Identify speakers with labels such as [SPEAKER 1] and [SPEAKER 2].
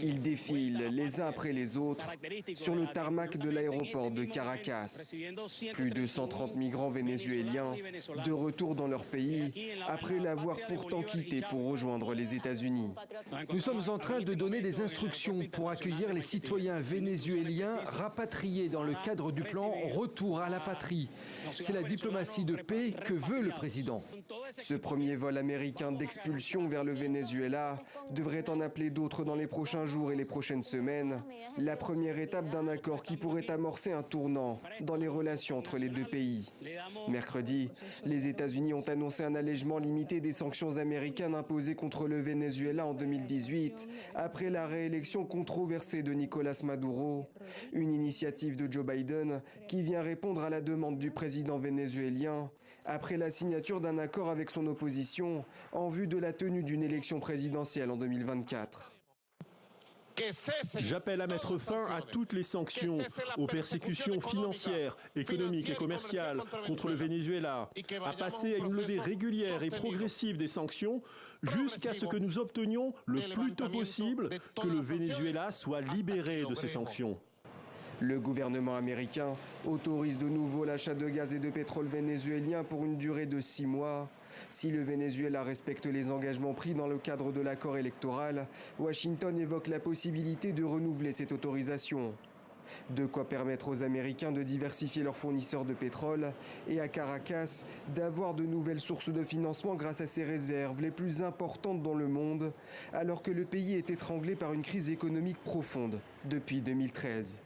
[SPEAKER 1] Ils défilent les uns après les autres sur le tarmac de l'aéroport de Caracas. Plus de 130 migrants vénézuéliens de retour dans leur pays après l'avoir pourtant quitté pour rejoindre les États-Unis.
[SPEAKER 2] Nous sommes en train de donner des instructions pour accueillir les citoyens vénézuéliens rapatriés dans le cadre du plan Retour à la patrie. C'est la diplomatie de paix que veut le président.
[SPEAKER 1] Ce premier vol américain d'expulsion vers le Venezuela devrait en appeler d'autres dans les prochains jours et les prochaines semaines. La première étape d'un accord qui pourrait amorcer un tournant dans les relations entre les deux pays. Mercredi, les États-Unis ont annoncé un allègement limité des sanctions américaines imposées contre le Venezuela en 2018, après la réélection controversée de Nicolás Maduro, une initiative de Joe Biden qui vient répondre à la demande du président vénézuélien, après la signature d'un accord avec son opposition en vue de la tenue d'une élection présidentielle en 2024.
[SPEAKER 3] J'appelle à mettre fin à toutes les sanctions, aux persécutions financières, économiques et commerciales contre le Venezuela, à passer à une levée régulière et progressive des sanctions jusqu'à ce que nous obtenions le plus tôt possible que le Venezuela soit libéré de ces sanctions.
[SPEAKER 1] Le gouvernement américain autorise de nouveau l'achat de gaz et de pétrole vénézuélien pour une durée de 6 mois. Si le Venezuela respecte les engagements pris dans le cadre de l'accord électoral, Washington évoque la possibilité de renouveler cette autorisation. De quoi permettre aux Américains de diversifier leurs fournisseurs de pétrole et à Caracas d'avoir de nouvelles sources de financement grâce à ses réserves les plus importantes dans le monde, alors que le pays est étranglé par une crise économique profonde depuis 2013.